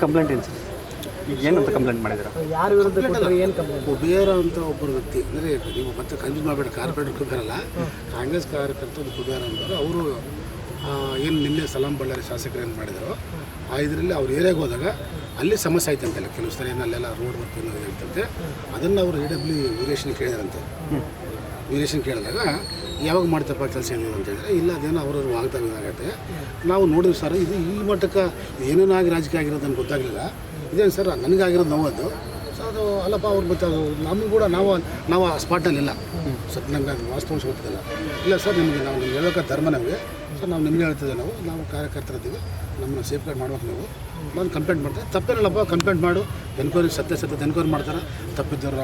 Complaint ಏನು sir? ಈಗ ಏನಂತ ಕಂಪ್ಲೇಂಟ್ ಮಾಡಿದ್ದೀರಾ? ಯಾರ ವಿರುದ್ಧ ಕೊಟ್ಟರೆ ಏನು ಕಂಪ್ಲೇಂಟ್? ಕುಬೇರ ಅಂತ ಒಬ್ಬರು ವ್ಯಕ್ತಿ ಅಂದರೆ ನೀವು ಮತ್ತೆ ಕನ್ಫ್ಯೂಸ್ ಮಾಡಬೇಡ, ಕಾರ್ಪೊರೇಟರ್ ಕುಬೇರಲ್ಲ, ಕಾಂಗ್ರೆಸ್ ಕಾರ್ಯಕರ್ತ ಒಂದು ಕುಬೇರ ಅಂತಾರೆ. ಅವರು ಏನು ನಿನ್ನೆ ಸಲಾಂ ಬಳ್ಳಾರಿ ಶಾಸಕರು ಏನು ಮಾಡಿದರು ಆ ಇದರಲ್ಲಿ ಅವ್ರು ಏರಿಯಾಗೆ ಹೋದಾಗ ಅಲ್ಲಿ ಸಮಸ್ಯೆ ಆಯ್ತಂತೆಲ್ಲ, ಕೆಲವು ಸರಿ ಏನಲ್ಲೆಲ್ಲ ರೋಡ್ ವರ್ಕ್ ಏನೋ ಹೇಳ್ತಂತೆ. ಅದನ್ನು ಅವರು ವೀರೇಶನ್ ಕೇಳಿದ್ರಂತೆ. ವೀರೇಶನ್ ಕೇಳಿದಾಗ ಯಾವಾಗ ಮಾಡ್ತಪ್ಪ ಕೆಲಸ ಏನಿದೆ ಅಂತ ಹೇಳಿದ್ರೆ, ಇಲ್ಲ ಅದೇನೋ ಅವ್ರವ್ರು ಆಗತ್ತೆ, ನಾವು ನೋಡಿದ್ವಿ ಸರ್, ಇದು ಈ ಮಟ್ಟಕ್ಕೆ ಏನೇನೋ ಆಗಿ ರಾಜಕೀಯ ಆಗಿರೋದನ್ನು ಗೊತ್ತಾಗಲಿಲ್ಲ. ಇದೇನು ಸರ್ ನನಗಾಗಿರೋದು ನೋವದ್ದು. ಸೊ ಅದು ಅಲ್ಲಪ್ಪ ಅವ್ರು ಮತ್ತೆ ಅದು ನಮಗೂ ಕೂಡ ನಾವು ಆ ಸ್ಪಾಟ್ನಲ್ಲಿಲ್ಲ. ಸ್ವಲ್ಪ ನಮ್ಗೆ ಅದು ವಾಸ್ತವಾಂಶ ಗೊತ್ತಿಲ್ಲ. ಇಲ್ಲ ಸರ್ ನಿಮಗೆ ನಾವು ನಿಮ್ಗೆ ಹೇಳೋಕೆ ಧರ್ಮ ನಮಗೆ ಸರ್, ನಾವು ನಿಮಗೆ ಹೇಳ್ತಿದ್ದೆ, ನಾವು ಕಾರ್ಯಕರ್ತರಿದ್ದೀವಿ, ನಮ್ಮನ್ನು ಸೇಫ್ ಗಾರ್ಡ್ ಮಾಡ್ಬೇಕು. ನೀವು ನಾನು ಕಂಪ್ಲೇಂಟ್ ಮಾಡ್ತಾರೆ, ತಪ್ಪೇನಲ್ಲಪ್ಪ, ಕಂಪ್ಲೇಂಟ್ ಮಾಡು, ಎನ್ಕ್ವೈರಿ ಸತ್ಯ ಎನ್ಕ್ವೈರಿ ಮಾಡ್ತಾರೆ, ತಪ್ಪಿದ್ದವ್ರ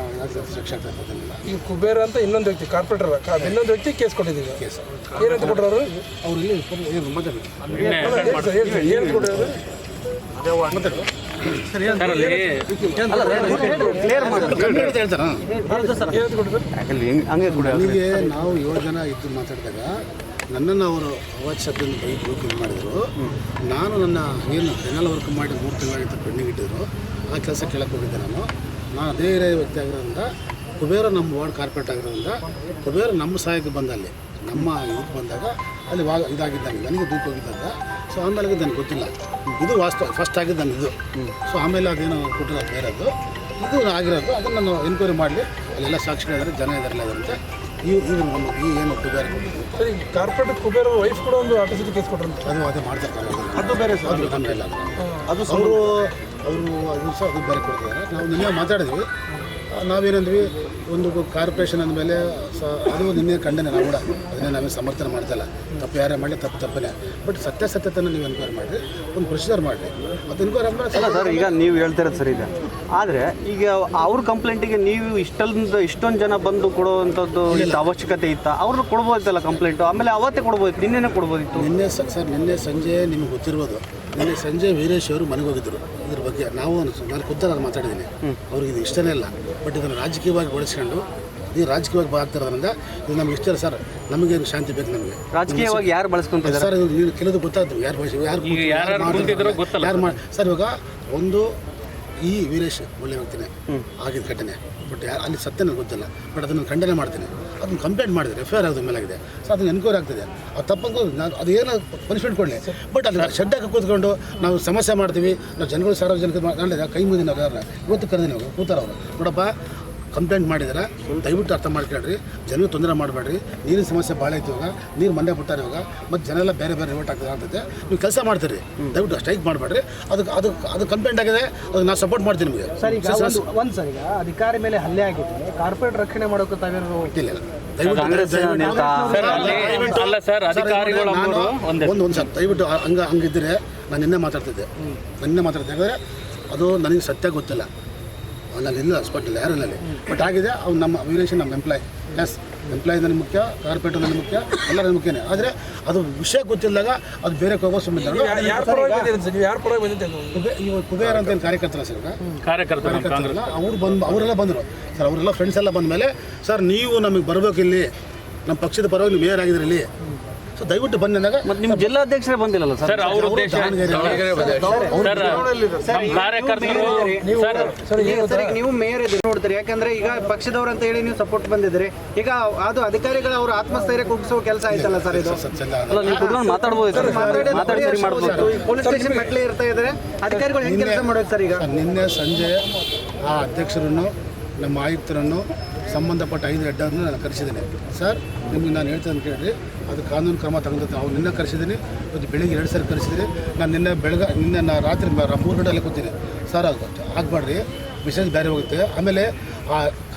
ಶಿಕ್ಷೆ ಆಗ್ತದೆ. ಅದನ್ನೆಲ್ಲ ಈ ಕುಬೇರ ಅಂತ ಇನ್ನೊಂದು ವ್ಯಕ್ತಿ ಕಾರ್ಪೊರೇಟರ್, ಇನ್ನೊಂದು ವ್ಯಕ್ತಿ ಕೇಸ್ ಕೊಟ್ಟಿದ್ದೀವಿ. ಕೇಸ್ ಏನಂತ ಕೊಟ್ಟರು ಅವ್ರು ಇಲ್ಲಿ ಏನು ಮಾತಾಡಬೇಕು ಏನು ಕೊಟ್ಟರು? ನನಗೆ ನಾವು 7 ಜನ ಇದ್ದು ಮಾತಾಡಿದಾಗ ನನ್ನನ್ನು ಅವರು ಅವಾಜ್ ಶಬ್ದದಿಂದ ಬೈಕ್ ಮಾಡಿದರು. ನಾನು ನನ್ನ ಏನು ಫೈನಲ್ ವರ್ಕ್ ಮಾಡಿ 3 ತಿಂಗಳಾಗಿತ್ತು ಪೆಂಡಿಂಗ್ ಇಟ್ಟಿದ್ರು, ಆ ಕೆಲಸ ಕೇಳಕ್ಕೆ ಹೋಗಿದ್ದೆ. ನಾನು ಅದೇ ವ್ಯಕ್ತಿ ಆಗಿರೋದ್ರಿಂದ, ಕುಬೇರ ನಮ್ಮ ವಾರ್ಡ್ ಕಾರ್ಪೊರೇಟ್ ಆಗಿರೋದ್ರಿಂದ, ಕುಬೇರ ನಮ್ಮ ಸಹಾಯಕ್ಕೆ ಬಂದ ಅಲ್ಲಿ ನಮ್ಮ ಇದಕ್ಕೆ ಬಂದಾಗ ಅಲ್ಲಿ ಇದಾಗಿದ್ದಾನೆ, ನನಗೆ ದೂಕ ಹೋಗಿದ್ದಾಗ. ಸೊ ಆಮೇಲೆ ನನಗೆ ಗೊತ್ತಿಲ್ಲ, ಇದು ಫಸ್ಟ್ ಆಗಿದ್ದು ನನಗೆ ಇದು. ಸೊ ಆಮೇಲೆ ಅದೇನೋ ಕೊಟ್ಟಿರೋ ಬೇರೆದು ಇದು ಆಗಿರೋದು, ಅದನ್ನು ನಾವು ಎನ್ಕ್ವೈರಿ ಮಾಡಲಿ, ಅಲ್ಲೆಲ್ಲ ಸಾಕ್ಷಿಗಳಿದ್ದಾರೆ, ಜನ ಇದ್ದಾರಲ್ಲ ಅದರಂತೆ. ಇವರು ಈ ಏನು ಕುಬೇರ ಸರಿ, ಕಾರ್ಪೊರೇಟ್ ಕುಬೇರ ವೈಫ್ ಕೂಡ ಒಂದು ಆಟೋಸಿಟಿ ಕೇಸ್ ಕೊಟ್ಟರು. ಅದೇ ಮಾಡ್ತಾರೆ, ಅದು ಬೇರೆ ಸರ್, ಅದು ತೊಂದರೆ ಇಲ್ಲ. ಅದು ಅವರು ಸಹ ಅದು ಬೇರೆ ಕೊಡ್ತಿದ್ದಾರೆ. ನಾವು ನಿನ್ನೆ ಮಾತಾಡಿದ್ವಿ, ನಾವೇನಂದ್ವಿ, ಒಂದು ಕಾರ್ಪೊರೇಷನ್ ಅಂದಮೇಲೆ ಅದು ನಿನ್ನೆ ಖಂಡನೆ, ನಾವು ಕೂಡ ಅದನ್ನೇ ನಾವೇ ಸಮರ್ಥನೆ ಮಾಡ್ತಾಯಿಲ್ಲ. ತಪ್ಪು ಯಾರೇ ಮಾಡಲಿ ತಪ್ಪೇ, ಬಟ್ ಸತ್ಯತೆಯನ್ನು ನೀವು ಎನ್ಕ್ವೈರಿ ಮಾಡಿರಿ, ಒಂದು ಪ್ರೊಸೀಜರ್ ಮಾಡಿರಿ. ಅದು ಎನ್ಕ್ವೈರಿ ಅಲ್ಲ ಸರ್, ಈಗ ನೀವು ಹೇಳ್ತಿರೋದು ಸರಿ ಇದೆ, ಆದರೆ ಈಗ ಅವ್ರ ಕಂಪ್ಲೇಂಟಿಗೆ ನೀವು ಇಷ್ಟೊಂದು ಜನ ಬಂದು ಕೊಡುವಂಥದ್ದು ಅವಶ್ಯಕತೆ ಇತ್ತ? ಅವ್ರನ್ನ ಕೊಡ್ಬೋದಿತ್ತಲ್ಲ ಕಂಪ್ಲೇಂಟು, ಆಮೇಲೆ ಅವತ್ತೇ ಕೊಡ್ಬೋದಿತ್ತು, ನಿನ್ನೆನೇ ಕೊಡ್ಬೋದಿತ್ತು. ನಿನ್ನೆ ಸಂಜೆ ನಿಮಗೆ ಗೊತ್ತಿರ್ಬೋದು, ನಿನ್ನೆ ಸಂಜೆ ವೀರೇಶ್ ಅವರು ಮನೆಗೆ ಹೋಗಿದ್ದರು. ಇದ್ರ ಬಗ್ಗೆ ನಾನು ಖುದ್ದಾಗಿ ಮಾತಾಡಿದ್ದೀನಿ. ಅವ್ರಿಗೆ ಇದು ಇಷ್ಟನೇ ಇಲ್ಲ, ಬಟ್ ಇದನ್ನು ರಾಜಕೀಯವಾಗಿ ಬಳಸ್ಕೊಂಡು ಈ ರಾಜಕೀಯವಾಗಿ ಆಗ್ತಿರೋದ್ರಿಂದ ಇದು ನಮ್ಗೆ ಇಷ್ಟ ಇಲ್ಲ ಸರ್. ನಮಗೇನು ಶಾಂತಿ ಬೇಕು, ನಮಗೆ ರಾಜಕೀಯವಾಗಿ ಯಾರು ಬಳಸ್ಕೊಂತಾರೆ ಸರ್? ಇದು ಕೆಲವು ಗೊತ್ತಾಗ್ತದೆ, ಯಾರು ಮಾಡಿ ಸರ್. ಇವಾಗ ಒಂದು ಈ ವೀರೇಶ್ ಒಳ್ಳೆ ವ್ಯಕ್ತಿನೇ, ಆಗಿದ್ದ ಘಟನೆ, ಬಟ್ ಅಲ್ಲಿ ಸತ್ಯ ನನಗೆ ಗೊತ್ತಿಲ್ಲ, ಬಟ್ ಅದನ್ನು ಖಂಡನೆ ಮಾಡ್ತೀನಿ. ಅದನ್ನು ಕಂಪ್ಲೇಂಟ್ ಮಾಡಿದರೆ FIR ಆಗೋದ್ರ ಮೇಲಾಗಿದೆ. ಸೊ ಅದನ್ನು ಎನ್ಕ್ವೈರಿ ಆಗ್ತಿದೆ. ಅದು ತಪ್ಪಂಗೂ ಅದು ಏನೋ ಪನಿಷ್ಮೆಂಟ್ ಕೊಡಲಿ, ಬಟ್ ಅಲ್ಲಿ ಶೆಡ್ಡಾಗಿ ಕೂತ್ಕೊಂಡು ನಾವು ಸಮಸ್ಯೆ ಮಾಡ್ತೀವಿ, ನಾವು ಜನಗಳು ಸಾರ್ವಜನಿಕ ನಾಳೆ ಕೈ ಮುಗಿದ ನಾವು ಯಾರನ್ನ ಇವತ್ತು ಕರೆದಿ ನಾವು ಕೂತಾರವ್ರು ನೋಡಪ್ಪ, ಕಂಪ್ಲೇಂಟ್ ಮಾಡಿದ್ರೆ ದಯವಿಟ್ಟು ಅರ್ಥ ಮಾಡ್ಕೊಳ್ರಿ, ಜನರಿಗೆ ತೊಂದರೆ ಮಾಡಬೇಡ್ರಿ. ನೀರಿನ ಸಮಸ್ಯೆ ಭಾಳ ಐತಿ, ಇವಾಗ ನೀರು ಮಂಡ್ಯ ಬಿಟ್ಟಾರೆ, ಇವಾಗ ಮತ್ತು ಜನ ಎಲ್ಲ ಬೇರೆ ರಿವೋಟ್ ಆಗ್ತದೆ ಆಗ್ತೈತೆ. ನೀವು ಕೆಲಸ ಮಾಡ್ತೀರಿ, ದಯವಿಟ್ಟು ಸ್ಟ್ರೈಕ್ ಮಾಡಬೇಡ್ರಿ. ಅದು ಕಂಪ್ಲೇಂಟ್ ಆಗಿದೆ, ಅದು ನಾನು ಸಪೋರ್ಟ್ ಮಾಡ್ತೀನಿ ನಿಮಗೆ. ಸರ್, ಈಗ ಒಂದು ಸರ್, ಈಗ ಅಧಿಕಾರಿ ಮೇಲೆ ಹಲ್ಲೆ ಆಗಿದೆ, ಕಾರ್ಪೊರೇಟ್ ರಕ್ಷಣೆ ಮಾಡೋಕೆ ತಾವೇನು ಗೊತ್ತಿಲ್ಲ. ದಯವಿಟ್ಟು ಒಂದು ಸರ್, ದಯವಿಟ್ಟು ಹಂಗಿದ್ದರೆ ನಾನು ನಿನ್ನೆ ಮಾತಾಡ್ತಿದ್ದೆ. ಯಾಕಂದರೆ ಅದು ನನಗೆ ಸತ್ಯ ಗೊತ್ತಿಲ್ಲ, ಅಲ್ಲಿ ಇಲ್ಲ ಸ್ಪಾಟಿಲ್ಲ ಯಾರಲ್ಲಿ, ಬಟ್ ಆಗಿದೆ. ಅವ್ನು ನಮ್ಮ ವೀರೇಶ್ ನಮ್ಮ ಎಂಪ್ಲಾಯ್ ನನಗೆ ಮುಖ್ಯ, ಕಾರ್ಪೊರೇಟರ್ ನನಗೆ ಮುಖ್ಯ, ಎಲ್ಲ ನನಗೆ ಮುಖ್ಯನೇ. ಆದರೆ ಅದು ವಿಷಯ ಗೊತ್ತಿಲ್ಲದಾಗ ಅದು ಬೇರೆ ಹೋಗೋ ಸುಮ್ಮನೆ. ಕುಬೇರ ಅಂತ ಏನು ಕಾರ್ಯಕರ್ತರ ಸರ್, ಕಾರ್ಯಕರ್ತರಲ್ಲ ಅವರೆಲ್ಲ ಬಂದರು ಸರ್. ಅವರೆಲ್ಲ ಫ್ರೆಂಡ್ಸ್ ಎಲ್ಲ ಬಂದ ಮೇಲೆ, ಸರ್ ನೀವು ನಮಗೆ ಬರಬೇಕು, ಇಲ್ಲಿ ನಮ್ಮ ಪಕ್ಷದ ಪರವಾಗಿ ನೀವು ಮೇಯರ್ ಆಗಿದ್ರಿ ಇಲ್ಲಿ, ಸೊ ದಯವಿಟ್ಟು ಬನ್ನಿ ಅಂದಾಗ. ಮತ್ತು ನಿಮ್ಮ ಜಿಲ್ಲಾಧ್ಯಕ್ಷರೇ ಬಂದಿಲ್ಲಲ್ಲ ಸರ್? ನೀವು ಮೇಯರ್ ಇದ್ದೀರಿ ನೋಡ್ತೀರಿ, ಯಾಕಂದ್ರೆ ಈಗ ಪಕ್ಷದವ್ರು ಅಂತ ಹೇಳಿ ನೀವು ಸಪೋರ್ಟ್ ಬಂದಿದ್ದೀರಿ. ಈಗ ಅದು ಅಧಿಕಾರಿಗಳು ಅವರು ಆತ್ಮಸ್ಥೈರ್ಯ ಕುಗ್ಗಿಸೋ ಕೆಲಸ ಆಯ್ತಲ್ಲ ಸರ್ ಇದು? ಅಲ್ಲ, ನೀವು ಕುತ್ಕೊಂಡು ಮಾತಾಡ್ಬೋದು, ಮಾತಾಡಿ ಸರಿ ಮಾಡ್ಬೋದು. ಪೊಲೀಸ್ ಸ್ಟೇಷನ್ ಮೆಟ್ಲೆ ಇರ್ತಾ ಇದ್ದಾರೆ, ಅಧಿಕಾರಿಗಳು ಹೆಂಗೆ ಕೆಲಸ ಮಾಡೋದು ಸರ್? ಈಗ ನಿನ್ನೆ ಸಂಜೆ ಆ ಅಧ್ಯಕ್ಷರನ್ನು, ನಮ್ಮ ಆಯುಕ್ತರನ್ನು, ಸಂಬಂಧಪಟ್ಟ 5 ಹೆಡ್ಡನ್ನು ನಾನು ಕರೆಸಿದ್ದೀನಿ. ಸರ್ ನಿಮಗೆ ನಾನು ಹೇಳ್ತೇನೆ ಕೇಳಿರಿ, ಅದು ಕಾನೂನು ಕ್ರಮ ತಗೊಂಡು ಅವ್ರು ನಿನ್ನೆ ಕರೆಸಿದ್ದೀನಿ, ಇವತ್ತು ಬೆಳಿಗ್ಗೆ 2 ಸಾರಿ ಕರೆಸಿದ್ದೀನಿ. ನಾನು ನಿನ್ನೆ ನಾನು ರಾತ್ರಿ 3 ಗಂಟೆಯಲ್ಲಿ ಕೂತೀನಿ. ಸರ್ ಅದು ಆಗಬೇಡ್ರಿ, ಮೆಸೇಜ್ ಬೇರೆ ಹೋಗುತ್ತೆ. ಆಮೇಲೆ ಆ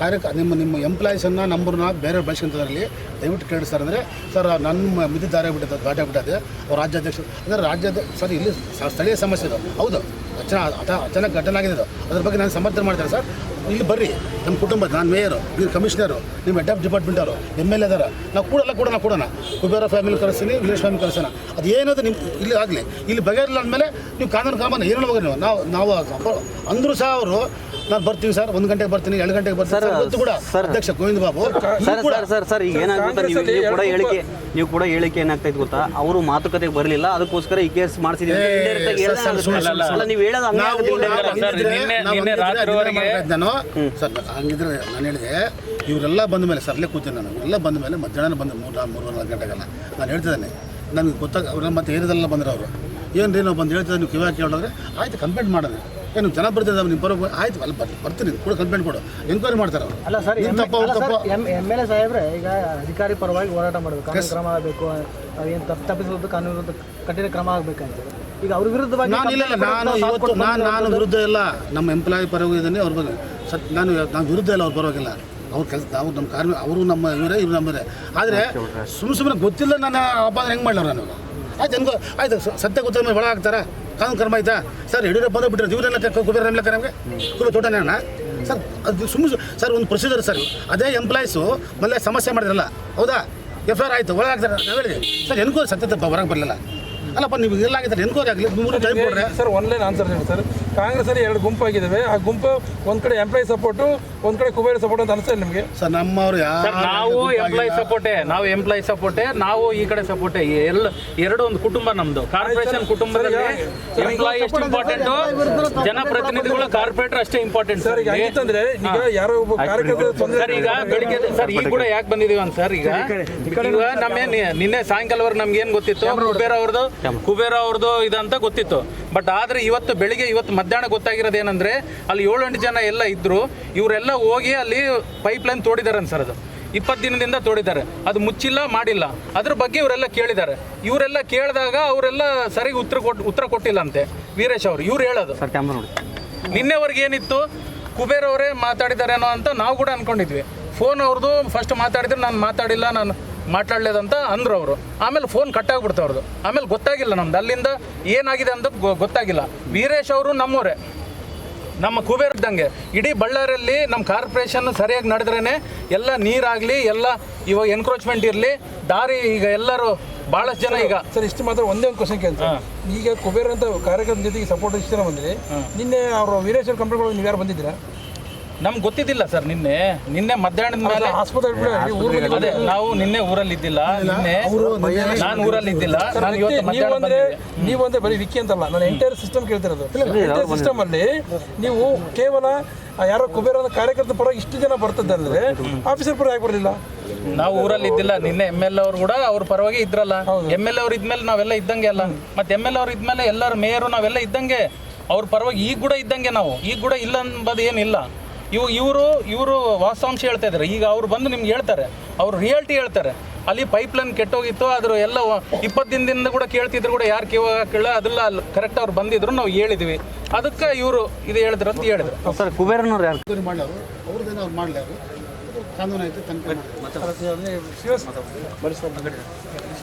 ನಿಮ್ಮ ಎಂಪ್ಲಾಯೀಸನ್ನು ನಂಬರ್ನ ಬೇರೆ ಬಳಸ್ಕೊಂತದ್ರಲ್ಲಿ ದಯವಿಟ್ಟು ಕೇಳಿ ಸರ್. ಅಂದರೆ ಸರ್ ನನ್ನ ಮಿತಿ ದಾಟಾಗ್ಬಿಟ್ಟದೆ. ಅವ್ರು ರಾಜ್ಯಾಧ್ಯಕ್ಷರು ಅಂದರೆ ಸರ್ ಇಲ್ಲಿ ಸ್ಥಳೀಯ ಸಮಸ್ಯೆ ಇದು, ಹೌದು, ಅಚಾನಕ್ ಘಟನೆ ಆಗಿದೆ, ಅದ್ರ ಬಗ್ಗೆ ನಾನು ಸಮರ್ಥನೆ ಮಾಡ್ತೇನೆ ಸರ್. ಇಲ್ಲಿ ಬರ್ರಿ, ನಮ್ಮ ಕುಟುಂಬ, ನಾನು ಮೇಯರು, ನೀವು ಕಮಿಷನರು, ನಿಮ್ಮ ಹೆಡ್ ಆಫ್ ಡಿಪಾರ್ಟ್ಮೆಂಟ್ ಅವರು, MLA ಅದಾರ, ನಾವು ಕೊಡೋಣ. ಕುಬೇರ ಫ್ಯಾಮಿಲಿ ಕಳಿಸ್ತೀನಿ, ವೀರೇಶ್ ಫ್ಯಾಮಿಲಿ ಕಳಿಸೋಣ. ಅದು ಏನದು ನಿಮ್ಮ ಇಲ್ಲಿ ಆಗಲಿ, ಇಲ್ಲಿ ಬಗೆಹರಿಲ್ಲ ಅಂದಮೇಲೆ ನೀವು ಕಾನೂನು ಕ್ರಮ ಏನೋ ಹೋಗಿ ನಾವು ಅಂದರೂ ಸಹ ಅವರು ನಾನು ಬರ್ತೀವಿ ಸರ್, 1 ಗಂಟೆಗೆ ಬರ್ತೀನಿ, 2 ಗಂಟೆಗೆ ಬರ್ತೀನಿ ಸರ್, ಇವತ್ತು ಕೂಡ ಅಧ್ಯಕ್ಷ ಗೋವಿಂದ ಬಾಬು ಸರ್ ಈಗ ಏನಾಗುತ್ತೆ ನೀವು ಕೂಡ ಹೇಳಿಕೆ ಏನಾಗ್ತೈತೆ ಗೊತ್ತಾ, ಅವರು ಮಾತುಕತೆಗೆ ಬರಲಿಲ್ಲ, ಅದಕ್ಕೋಸ್ಕರ ಈ ಕೇಸ್ ಮಾಡಿಸಿದೀವಿ ನೀವು ಹೇಳೋದು ನಾನು ಸರ್ ಹಂಗಿದ್ರೆ ನಾನು ಹೇಳಿದೆ ಇವರೆಲ್ಲ ಬಂದ ಮೇಲೆ ಸರ್ಲೆ ಕೂತೀನಿ ನಾನು, ಎಲ್ಲ ಬಂದ ಮೇಲೆ ಮಧ್ಯಾಹ್ನ ಬಂದು 3-4 ಗಂಟೆಗೆಲ್ಲ ನಾನು ಹೇಳ್ತಿದ್ದೇನೆ, ನನಗೆ ಗೊತ್ತಾಗ ಅವ್ರ ಮತ್ತೆ ಏರಿಯಾದೆಲ್ಲ ಬಂದ್ರೆ ಅವರು ಏನು ರೀ ನಾವು ಬಂದು ಹೇಳ್ತಿದ್ದೆ, ನೀವು ಕಿವಾಗ ಕೇಳಿದ್ರೆ ಆಯ್ತು ಕಂಪ್ಲೇಂಟ್ ಮಾಡೋಣ, ಏನು ಜನ ಬರ್ತಿದ್ದೆ ನಿಮ್ಮ ಬರೋ ಆಯ್ತು ಅಲ್ಲಿ ಬರ್ತೀನಿ ಕೂಡ ಕಂಪ್ಲೇಂಟ್ ಕೊಡು, ಎಂಕ್ವೈರಿ ಮಾಡ್ತಾರೆ ಅವರು. ಅಲ್ಲ ಸರ್, MLA ಸಾಹೇಬ್ರೆ ಈಗ ಅಧಿಕಾರಿ ಪರವಾಗಿ ಹೋರಾಟ ಮಾಡಬೇಕು, ಕಾನೂನು ಕ್ರಮ ಆಗಬೇಕು, ಏನು ತಪ್ಪಿಸೋದು ಕಾನೂನು ಕಠಿಣ ಕ್ರಮ ಆಗಬೇಕಂತ ಈಗ ಅವ್ರ ವಿರುದ್ಧವಾಗಿ ನಾನು ವಿರುದ್ಧ ಇಲ್ಲ, ನಮ್ಮ ಎಂಪ್ಲಾಯಿ ಪರವಾಗಿ ಇದ್ದಾನೆ ಅವ್ರ ಬಗ್ಗೆ ನಾನು ವಿರುದ್ಧ ಇಲ್ಲ, ಅವ್ರ ಪರವಾಗಿಲ್ಲ, ಅವ್ರ ಕೆಲಸ ನಾವು ನಮ್ಮ ಕಾರ್ಮಿಕ ಅವರು ನಮ್ಮ ಇವರೇ ಇವ್ರು ನಮ್ಮದೇ. ಆದರೆ ಸುಮ್ಮನೆ ಗೊತ್ತಿಲ್ಲ ನಾನು ಹಬ್ಬ ಹೆಂಗೆ ಮಾಡಲ್ಲ ನಾನು, ಆಯ್ತು ಹೆಂಗೋ ಆಯ್ತು ಸತ್ಯ ಗೊತ್ತಿಲ್ಲ ಮೇಲೆ ಒಳಗೆ ಹಾಕ್ತಾರ, ಕಾನೂನು ಕ್ರಮ ಆಯ್ತಾ ಸರ್, ಯಡಿಯೂರಪ್ಪ ಬಂದು ಬಿಟ್ಟರೆ ಇವರೆಲ್ಲ ಕುಬೇರ ನಮ್ಲೆಕ್ಕ ನಮಗೆ ಕುಬೇರ ತೋಟನೇ ಅಣ್ಣ ಸರ್, ಅದು ಸುಮ್ಮನೆ ಸರ್ ಒಂದು ಪ್ರೊಸೀಜರ್ ಸರ್, ಅದೇ ಎಂಪ್ಲಾಯೀಸು ಮೊದಲೇ ಸಮಸ್ಯೆ ಮಾಡಿದ್ರಲ್ಲ ಹೌದಾ, FIR ಆಯಿತು ಒಳಗೆ ಹಾಕ್ತಾರೆ, ನಾವು ಹೇಳಿದೆ ಸರ್ ಎನ್ಕ್ವೈರಿ ಸತ್ಯತೆ ಹೊರಗೆ ಬರಲಿಲ್ಲ, ಅಲ್ಲಪ್ಪ ನೀವು ಎಲ್ಲಾಗಿದ್ದಾರೆ ಎನ್ಕ್ವೈರಿ ಆಗಲಿ 3 ಟೈಮ್ ಕೊಡ್ರೆ ಸರ್. ಒನ್ಲೈನ್ ಆನ್ಸರ್ ಹೇಳಿ ಸರ್, ಕಾಂಗ್ರೆಸ್ಸಲ್ಲಿ 2 ಗುಂಪಾಗಿದ್ದಾವೆ, ಆ ಗುಂಪು ಒಂದು ಕಡೆ ಎಂಪ್ಲಾಯಿ ಸಪೋರ್ಟು, ಒಂದು ಕಡೆ ಕುಬೇರ ಸಪೋರ್ಟ್ ಅಂತ ಅನಿಸ್ತಾ ನಿಮಗೆ ಸರ್? ನಮ್ಮವ್ರು ನಾವು ಎಂಪ್ಲಾಯಿ ಸಪೋರ್ಟೇ, ನಾವು ಈ ಕಡೆ ಸಪೋರ್ಟೇ, ಎರಡು ಒಂದು ಕುಟುಂಬ ನಮ್ದು. ಕಾರ್ಪೊರೇಷನ್ ಕುಟುಂಬದಲ್ಲಿ ಎಂಪ್ಲಾಯಿ ಎಷ್ಟು ಇಂಪಾರ್ಟೆಂಟು, ಜನಪ್ರತಿನಿಧಿಗಳು ಕಾರ್ಪೊರೇಟರ್ ಅಷ್ಟೇ ಇಂಪಾರ್ಟೆಂಟ್ ಸರ್. ಈಗ ಆಗಿತ್ತಂದ್ರೆ ಈಗ ಯಾರೋ ಒಬ್ಬ ಕಾರ್ಯಕರ್ತರ ಸರ್, ಈಗ ಬೆಳಿಗ್ಗೆ ಸರ್ ಈಗ ಕೂಡ ಯಾಕೆ ಬಂದಿದೀವಿ ಅಂತ ಸರ್, ಈಗ ನಮ್ಮೇ ನಿನ್ನೆ ಸಾಯಂಕಾಲವರೆಗೆ ನಮ್ಗೆ ಏನ್ ಗೊತ್ತಿತ್ತು, ಕುಬೇರ ಅವ್ರದ್ದು ಇದಂತ ಗೊತ್ತಿತ್ತು. ಬಟ್ ಆದ್ರೆ ಇವತ್ತು ಮಧ್ಯಾಹ್ನ ಗೊತ್ತಾಗಿರೋದು ಏನಂದ್ರೆ ಅಲ್ಲಿ 7-8 ಜನ ಎಲ್ಲ ಇದ್ರು, ಇವರೆಲ್ಲ ಹೋಗಿ ಅಲ್ಲಿ ಪೈಪ್ ಲೈನ್ ತೋಡಿದಾರೆ ಸರ್, ಅದು 20 ದಿನದಿಂದ ತೋಡಿದ್ದಾರೆ, ಅದು ಮುಚ್ಚಿಲ್ಲ ಮಾಡಿಲ್ಲ, ಅದ್ರ ಬಗ್ಗೆ ಇವರೆಲ್ಲ ಕೇಳಿದ್ದಾರೆ. ಇವರೆಲ್ಲ ಕೇಳಿದಾಗ ಅವರೆಲ್ಲ ಸರಿಗೆ ಉತ್ತರ ಕೊಟ್ಟಿಲ್ಲ ಅಂತೆ ವೀರೇಶ್ ಅವರು. ಇವ್ರು ಹೇಳೋದು ನಿನ್ನೆವರೆಗೆ ಏನಿತ್ತು, ಕುಬೇರ್ ಅವರೇ ಮಾತಾಡಿದಾರೇನೋ ಅಂತ ನಾವು ಕೂಡ ಅನ್ಕೊಂಡಿದ್ವಿ. ಫೋನ್ ಅವ್ರದ್ದು ಫಸ್ಟ್ ಮಾತಾಡಿದ್ರೆ ನಾನು ಮಾತಾಡಿಲ್ಲ, ನಾನು ಮಾತಾಡಲೇದಂತ ಅಂದ್ರು ಅವರು. ಆಮೇಲೆ ಫೋನ್ ಕಟ್ಟಾಗ್ಬಿಡ್ತು ಅವ್ರದ್ದು. ಆಮೇಲೆ ಗೊತ್ತಾಗಿಲ್ಲ ನಮ್ದು ಅಲ್ಲಿಂದ ಏನಾಗಿದೆ ಅಂತ ಗೊತ್ತಾಗಿಲ್ಲ. ವೀರೇಶ್ ಅವರು ನಮ್ಮವರೇ, ನಮ್ಮ ಕುಬೇರ್ ಇದ್ದಂಗೆ. ಇಡೀ ಬಳ್ಳಾರಿಯಲ್ಲಿ ನಮ್ಮ ಕಾರ್ಪೊರೇಷನ್ ಸರಿಯಾಗಿ ನಡೆದ್ರೇ ಎಲ್ಲ ನೀರಾಗಲಿ, ಎಲ್ಲ ಇವಾಗ ಎನ್ಕ್ರೋಚ್ಮೆಂಟ್ ಇರಲಿ, ದಾರಿ ಈಗ ಎಲ್ಲರೂ ಭಾಳಷ್ಟು ಜನ ಈಗ ಸರ್ ಇಷ್ಟು ಮಾತ್ರ ಒಂದೇ ಒಂದು ಕ್ವಶನ್ ಕೇಳ್ತಾರೆ. ಈಗ ಕುಬೇರ್ ಅಂತ ಕಾರ್ಯಕರ್ತರ ಜೊತೆಗೆ ಸಪೋರ್ಟ್ ಇಷ್ಟು ಜನ ಬಂದ್ರಿ, ನಿನ್ನೆ ಅವರು ವೀರೇಶ್ ಅವ್ರ ಕಂಪ್ಲೇಂಟ್ ನೀವು ಯಾರು ಬಂದಿದ್ದೀರಾ? ನಮ್ಗೆ ಗೊತ್ತಿದ್ದಿಲ್ಲ ಸರ್. ನಿನ್ನೆ ಮಧ್ಯಾಹ್ನದ ಮೇಲೆ ಅದೇ ನಾವು ನಿನ್ನೆ ಊರಲ್ಲಿ ಇದ್ದಿಲ್ಲ, ನಾನು ಊರಲ್ಲಿ ಇದ್ದಿಲ್ಲ. ನೀವು ಅಂದ್ರೆ ಬರೀ ವಿಕ್ಕಿ ಅಂತಲ್ಲ, ನಾನು ಎಂಟೈರ್ ಸಿಸ್ಟಮ್ ಕೇಳ್ತಿರೋದು. ಎಂಟೈರ್ ಸಿಸ್ಟಮ್ ಅಲ್ಲಿ ನೀವು ಕೇವಲ ಯಾರೋ ಕುಬೇರ ಕಾರ್ಯಕರ್ತರ ಪರ ಇಷ್ಟು ಜನ ಬರ್ತದೆ ಅಂದ್ರೆ ಆಫೀಸರ್ ಪರ ಯಾಕೆ ಬರಲಿಲ್ಲ? ನಾವು ಊರಲ್ಲಿ ಇದ್ದಿಲ್ಲ. ನಿನ್ನೆ MLA ಅವರು ಕೂಡ ಅವ್ರ ಪರವಾಗಿ ಇದ್ರಲ್ಲ. MLA ಅವ್ರು ಇದ್ಮೇಲೆ ನಾವೆಲ್ಲ ಇದ್ದಂಗೆ ಅಲ್ಲ, ಮತ್ತೆ MLA ಅವ್ರು ಇದ್ಮೇಲೆ ಎಲ್ಲರೂ ಮೇಯರು ನಾವೆಲ್ಲ ಇದ್ದಂಗೆ, ಅವ್ರ ಪರವಾಗಿ ಈಗ ಕೂಡ ಇದ್ದಂಗೆ. ನಾವು ಈಗ ಕೂಡ ಇಲ್ಲ ಅನ್ನೋದು ಏನಿಲ್ಲ. ಇವರು ವಾಸ್ತವಾಂಶ ಹೇಳ್ತಾ ಇದ್ದಾರೆ. ಈಗ ಅವ್ರು ಬಂದು ನಿಮ್ಗೆ ಹೇಳ್ತಾರೆ, ಅವ್ರು ರಿಯಾಲಿಟಿ ಹೇಳ್ತಾರೆ. ಅಲ್ಲಿ ಪೈಪ್ ಲೈನ್ ಕೆಟ್ಟೋಗಿತ್ತು, ಅದ್ರ ಎಲ್ಲ 20 ದಿನದಿಂದ ಕೂಡ ಕೇಳ್ತಿದ್ರು ಕೂಡ ಯಾರು ಕೇಳ ಅದೆಲ್ಲ ಕರೆಕ್ಟ್ ಅವ್ರು ಬಂದಿದ್ರು, ನಾವು ಹೇಳಿದ್ವಿ. ಅದಕ್ಕೆ ಇವರು ಇದು ಹೇಳಿದ್ರು ಅಂತ ಹೇಳಿದ್ರು ಸರ್. ಕುಬೇರನವ್ರು ಯಾರು ಮಾಡಲಾರು, ಅವ್ರದ್ದೇನೋ ಅವ್ರು ಮಾಡಲಾರು, ಕಾನೂನು ಆಯ್ತು ತನಕ